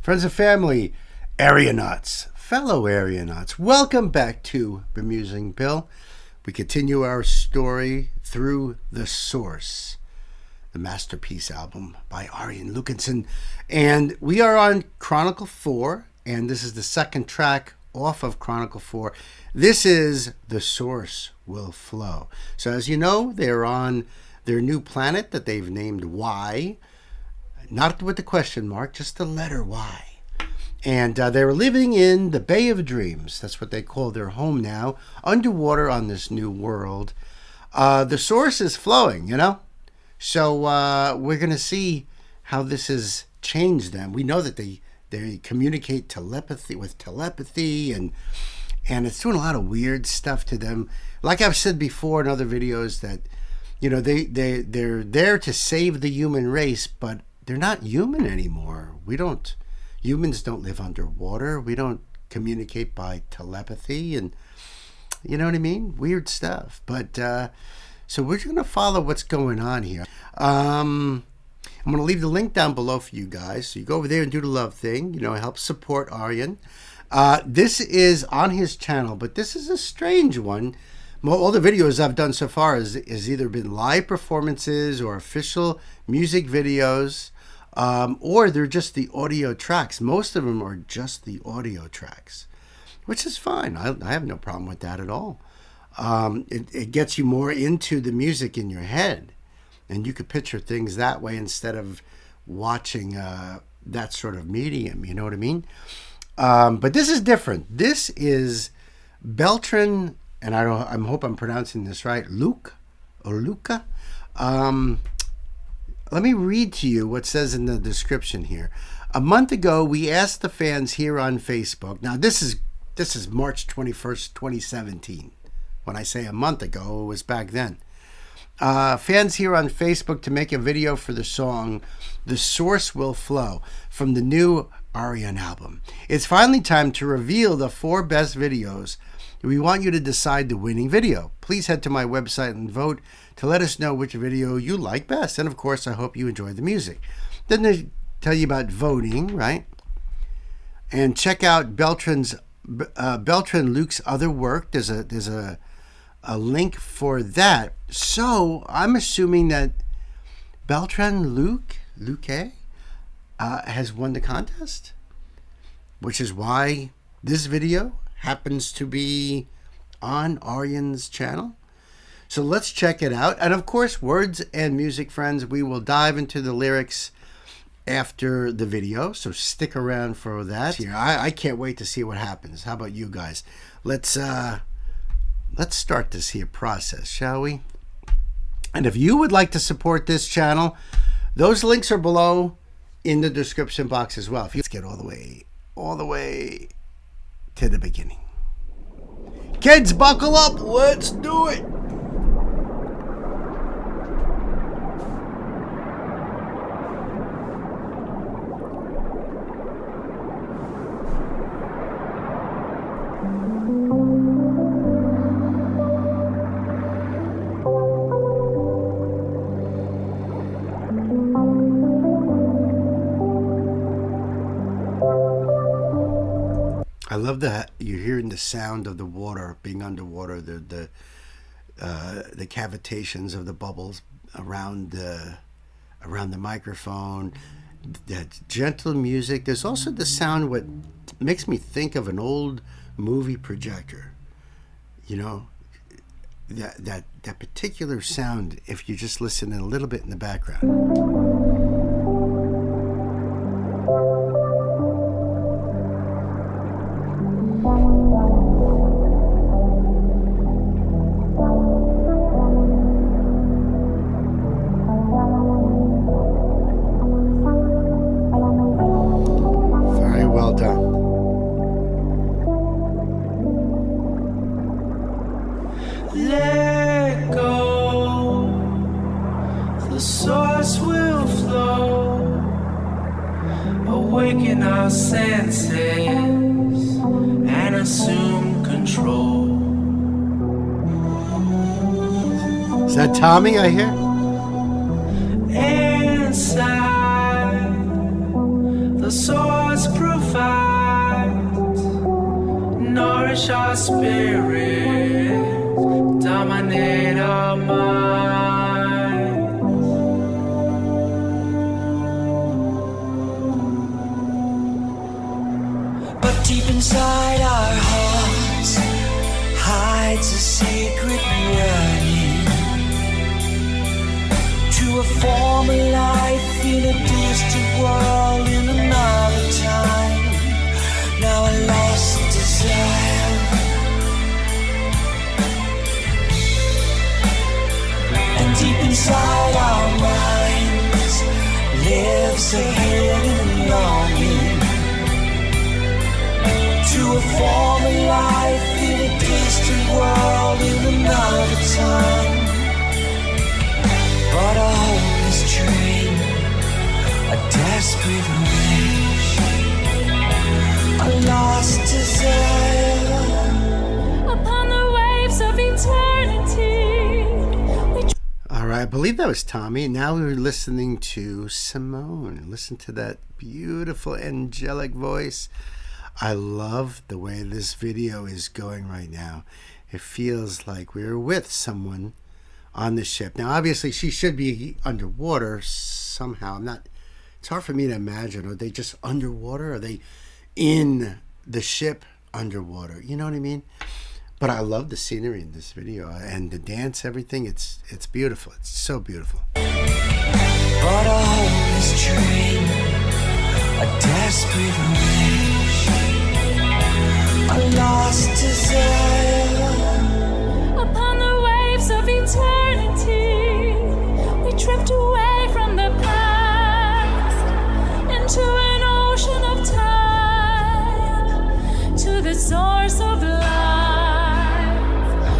Friends and family, Ayreonauts, fellow Ayreonauts, welcome back to Bemusing Bill. We continue our story through The Source, the masterpiece album by Beltran Luque. And we are on Chronicle 4, and this is the second track off of Chronicle 4. This is The Source Will Flow. So as you know, they're on their new planet that they've named Y. Not with the question mark, just the letter Y. And they were living in the Bay of Dreams. That's what they call their home now, underwater on this new world. The source is flowing, you know? So we're going to see how this has changed them. We know that they communicate with telepathy, and it's doing a lot of weird stuff to them. Like I've said before in other videos that, you know, they're there to save the human race, but they're not human anymore. Humans don't live underwater. We don't communicate by telepathy, and you know what I mean? Weird stuff. But so we're going to follow what's going on here. I'm going to leave the link down below for you guys. So you go over there and do the love thing. You know, help support Ayreon. This is on his channel, but this is a strange one. All the videos I've done so far has either been live performances or official music videos. Or they're just the audio tracks. Most of them are just the audio tracks, which is fine. I have no problem with that at all. It gets you more into the music in your head, and you could picture things that way instead of watching that sort of medium. You know what I mean? But this is different. This is Beltran, and I hope I'm pronouncing this right, Luque or Luca. Let me read to you what says in the description here. A month ago, we asked the fans here on Facebook. Now, this is March 21st, 2017. When I say a month ago, it was back then. Fans here on Facebook to make a video for the song The Source Will Flow from the new Ayreon album. It's finally time to reveal the 4 best videos. We want you to decide the winning video. Please head to my website and vote to let us know which video you like best. And of course, I hope you enjoy the music. Then they tell you about voting, right? And check out Beltran Luque's other work. There's a link for that. So I'm assuming that Beltran Luque has won the contest, which is why this video happens to be on Ayreon's channel. So let's check it out. And of course, words and music, friends, we will dive into the lyrics after the video. So stick around for that. Here, I can't wait to see what happens. How about you guys? Let's start this here process, shall we? And if you would like to support this channel, those links are below in the description box as well. Let's get all the way to the beginning. Kids, buckle up. Let's do it. I love that you're hearing the sound of the water being underwater, the cavitations of the bubbles around the microphone, that gentle music. There's also the sound what makes me think of an old movie projector. You know, that particular sound if you just listen a little bit in the background. Let go, the source will flow, awaken our senses and assume control. Is that Tommy I hear? Inside, the source source provides, nourish our spirit, dominate our mind. But deep inside our hearts hides a secret yearning to a former life in a distant world in another time. Now a lost desire, and deep inside our minds lives a hidden longing to a former life in a distant world in another time. But a hopeless dream, a desperate wish, a lost desire. Upon the waves of eternity. All right, I believe that was Tommy. Now we're listening to Simone. Listen to that beautiful angelic voice. I love the way this video is going right now. It feels like we're with someone on the ship. Now, obviously, she should be underwater somehow. It's hard for me to imagine. Are they just underwater? Are they in the ship underwater? You know what I mean? But I love the scenery in this video and the dance, everything. It's beautiful. It's so beautiful. But a hopeless dream, a desperate wish, a lost desire. Upon the waves of eternity, we drift away from the past into an ocean of time, to the source of life.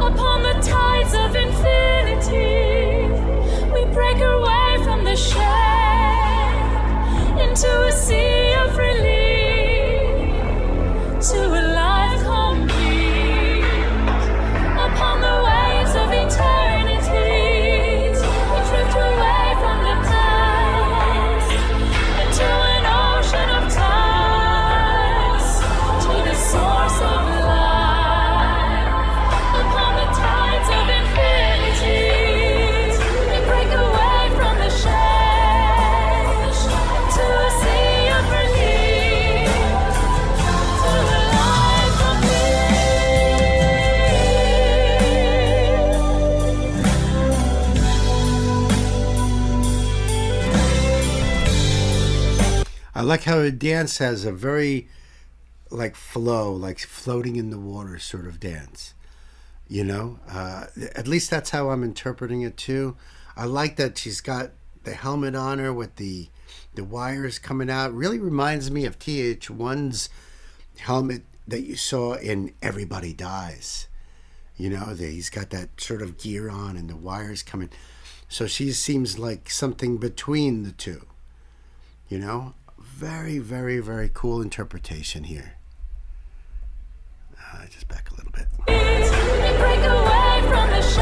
Upon the tides of infinity, we break away from the shade into a sea of relief, to a life complete. Upon the waves of eternity, we drift away from the past into an ocean of tides, to the source of life. Upon the tides of infinity, we break away from the shade to a sea of relief, to a life complete. I like how her dance has a very like flow, like floating in the water sort of dance. You know, at least that's how I'm interpreting it too. I like that she's got the helmet on her with the wires coming out. Really reminds me of TH1's helmet that you saw in Everybody Dies. You know, he's got that sort of gear on and the wires coming. So she seems like something between the two. You know, very, very, very cool interpretation here. Just back a little bit. We break away from the shade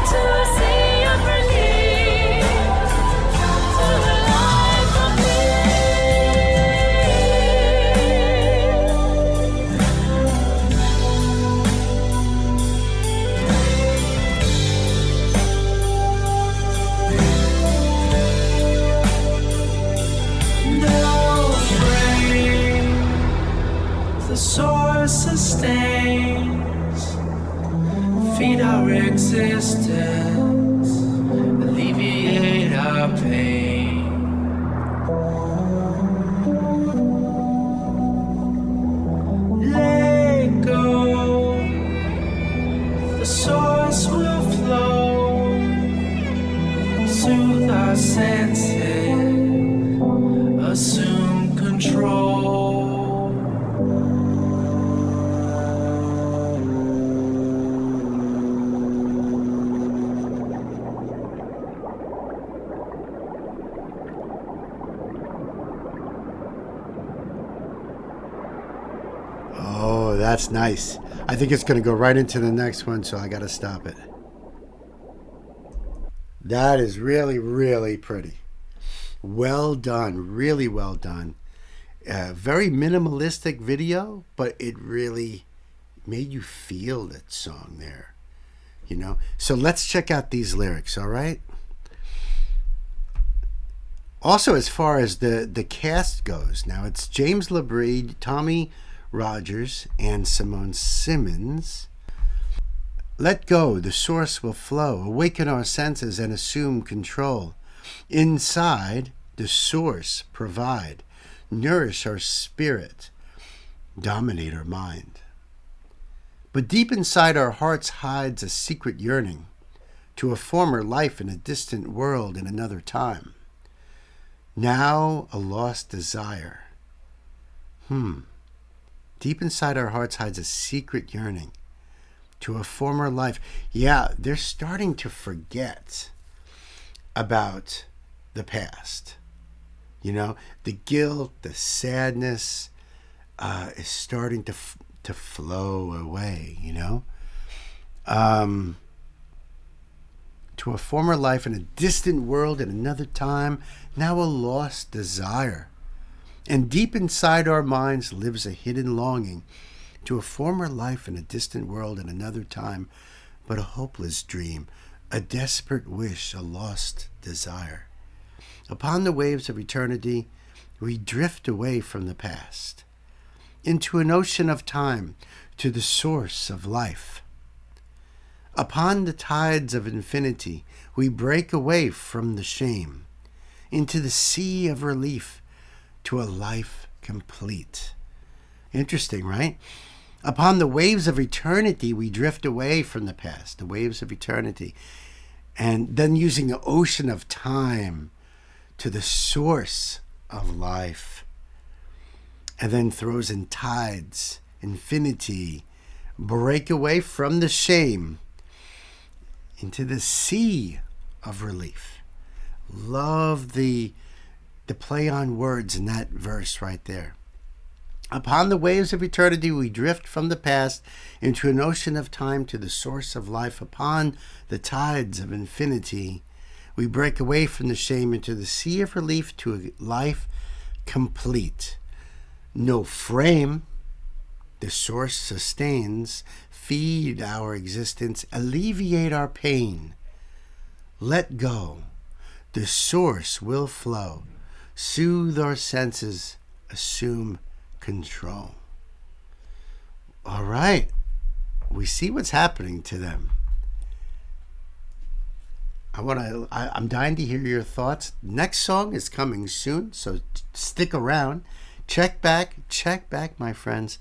to a sea of relief, to a life the source sustains, feed our existence, alleviate our pain. Let go, the source will flow, soothe our senses, assume control. Oh, that's nice. I think it's going to go right into the next one, so I got to stop it. That is really, really pretty. Well done, really well done. Very minimalistic video, but it really made you feel that song there, you know. So let's check out these lyrics, all right? Also, as far as the cast goes, now it's James LeBrie, Tommy Rogers, and Simone Simmons. Let go, the source will flow. Awaken our senses and assume control. Inside, the source provide. Nourish our spirit. Dominate our mind. But deep inside our hearts hides a secret yearning to a former life in a distant world in another time. Now a lost desire. Deep inside our hearts hides a secret yearning to a former life. Yeah, they're starting to forget about the past. You know, the guilt, the sadness is starting to flow away, you know. To a former life in a distant world in another time, now a lost desire. And deep inside our minds lives a hidden longing to a former life in a distant world in another time, but a hopeless dream, a desperate wish, a lost desire. Upon the waves of eternity, we drift away from the past, into an ocean of time, to the source of life. Upon the tides of infinity, we break away from the shame, into the sea of relief, to a life complete. Interesting, right? Upon the waves of eternity, we drift away from the past, the waves of eternity, and then using the ocean of time to the source of life, and then throws in tides, infinity, break away from the shame into the sea of relief. Love the play on words in that verse right there. Upon the waves of eternity, we drift from the past into an ocean of time to the source of life. Upon the tides of infinity, we break away from the shame into the sea of relief, to a life complete. No frame, the source sustains, feed our existence, alleviate our pain. Let go, the source will flow, soothe our senses, assume control. All right, we see what's happening to them. I'm dying to hear your thoughts. Next song is coming soon, so stick around. Check back, my friends.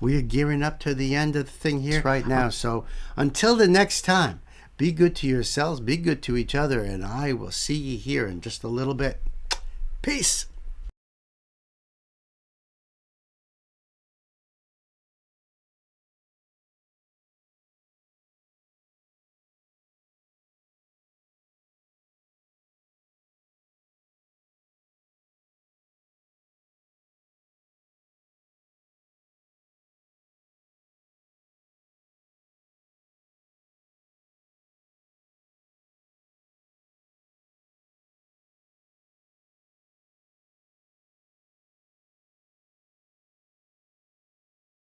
We are gearing up to the end of the thing here right now. So until the next time, be good to yourselves, be good to each other, and I will see you here in just a little bit. Peace.